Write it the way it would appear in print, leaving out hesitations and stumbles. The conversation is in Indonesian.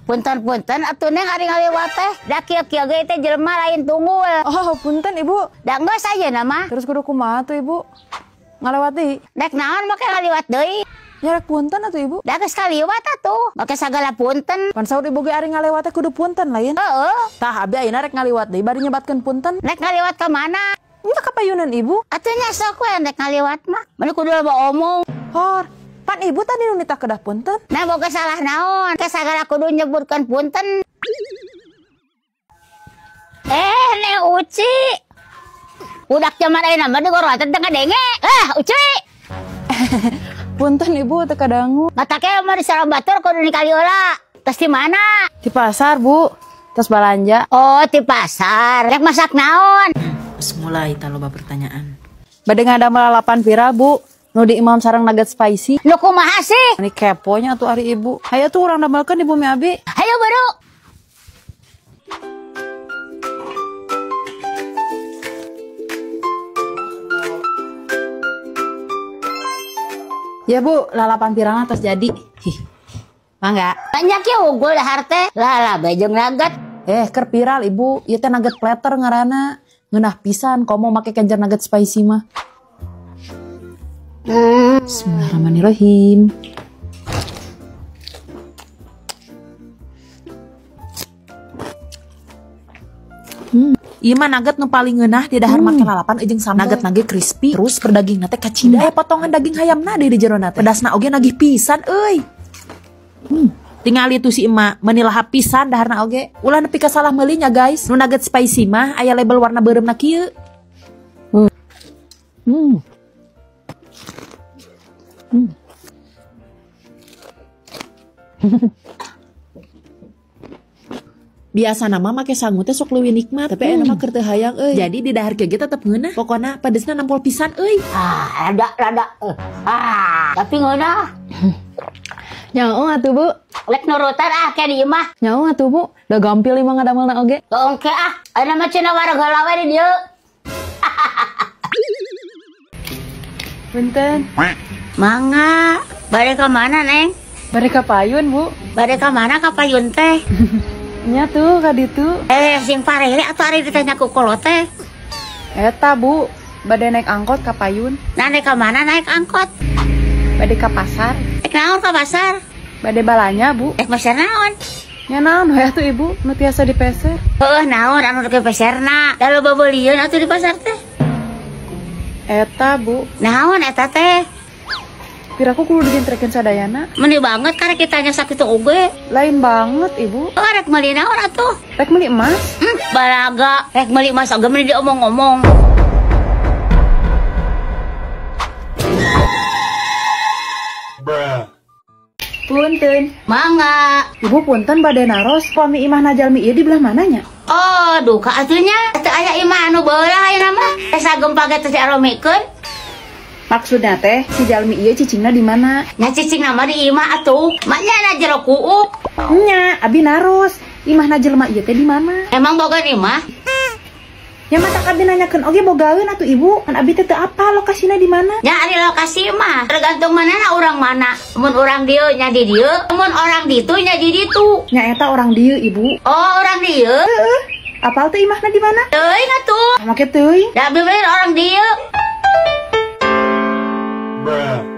Punten-punten atuh Neng ari ngaliwat teh. Da kieu-kieu ge teh jelema lain tunggul. Oh, punten Ibu. Da geus aja nama. Terus kudu kumaha tuh Ibu? Ngalewat deui. Dek naon make ngaliwat deui? Nyarek punten atuh Ibu. Da geus kaliwat atuh. Make sagala punten. Pan saur Ibu ge ari ngaliwat teh kudu punten lain. Heeh. Tah abi ayeuna rek ngaliwat deui bari nyebatkeun punten. Nek ngaliwat ka mana? Nya ka payunan Ibu. Atuh nya sok we nek ngaliwat mah. Mun kudu loba omong. Hor, pan Ibu tadi nu nitah kedah punten. Nah boga salah naon? Ke sagala kudu nyebutkeun punten. Ne Uci. Budak zaman ayeuna mah digorotan teh ngadenge. Uci. Punten Ibu teu kadangu. Matake mah di Sarabatur kudu di Kaliola. Tes di mana? Di pasar, Bu. Terus balanja. Oh, di pasar. Rek masak naon? Terus mulai tah loba pertanyaan. Bade ngadamel lalapan pira, Bu? Nu di Imam sareng nugget spicy. Nu kumaha sih? Ini keponya atuh ari Ibu. Hayu tuh urang damelkeun di Bumi Abi. Hayu baru. Ya Bu, lalapan pirang atas jadi. Mangga. Banyak ya unggul dahar teh. Lah bejeng nugget. Keur viral Ibu, ieu teh nugget platter ngaranna. Ngeunah pisan komo make kenjer nugget spicy mah. Bismillahirrahmanirrahim. Ieu mah nugget nu paling ngeunah di dahar make lalapan jeung sambal. Nugget crispy, terus perdagingna teh kacida. Potongan daging hayamna deui di jerona teh. Pedasna oge nagih pisan euy. Tinggal itu si emak menilah pisan daharna oge. Ulah nepi ka salah meuli nya guys. Nu nugget spicy mah aya label warna beureumna kieu. Biasa nama make sangu teh sok leuwih nikmat, tapi aya mah keur teu hayang euy. Jadi di dahar kieu ge tetep ngeunah. Pokona pedesna nampol pisan euy. Rada. Tapi ngeunah. Nyaho atuh Bu. Lek nurutan ke di imah. Nyaho atuh Bu. Da gampil imah ngadamelna oge. Oke ayeuna mah cenah wareg heula we di dieu. Punten. Mangga, bade ka mana Neng? Bade ka payun Bu. Bade ka mana ka payun teh? Nya tuh ka ditu. Sing parele atuh ari ditanya ku kolot teh. Eta Bu, bade naik angkot ka payun. Nah naik ka mana naik angkot? Bade ka pasar. Naik naon ka pasar? Bade balanya Bu. Naik pasar naon? Nya naon we atuh Ibu, nu tiasa dipeser. Naon anu ke pasarna? Da loba beulieun atuh di pasar teh. Eta Bu. Naon eta teh? Piraku kudu digentrekeun sadayana. Meni banget karek kitanya sakitu oge. Lain banget Ibu. Rek meuli naon atuh? Rek meuli emas. Balaga, rek meuli emas oge meuni diomong-omong. Punten. Mangga. Ibu punten bade naros suami imah najalmi ieu di belah mananya? Oh, duka atunya. Teu aya imah anu beulah ayeuna mah. Sagem page teh diaromikeun. Maksudnya teh si jalmi ieu cicingna di mana? Nya cicingna mah di imah atuh. Maknya na jero kuuk. Nya, abi naros. Imah najelma ieu teh di mana? Emang boga imah? Ya matak abi nanyakeun oge bogaeun atuh Ibu. Kan abi teh teu apa lokasina di mana? Nya ari lokasi mah tergantung manana urang mana. Mun urang dieu nya di dieu, mun orang ditu nya di ditu. Nya eta orang dieu Ibu. Oh, orang dieu? Heeh. Apal teh imahna di mana? Teuing atuh. Make teuing. Da bibir orang dieu. Bruh.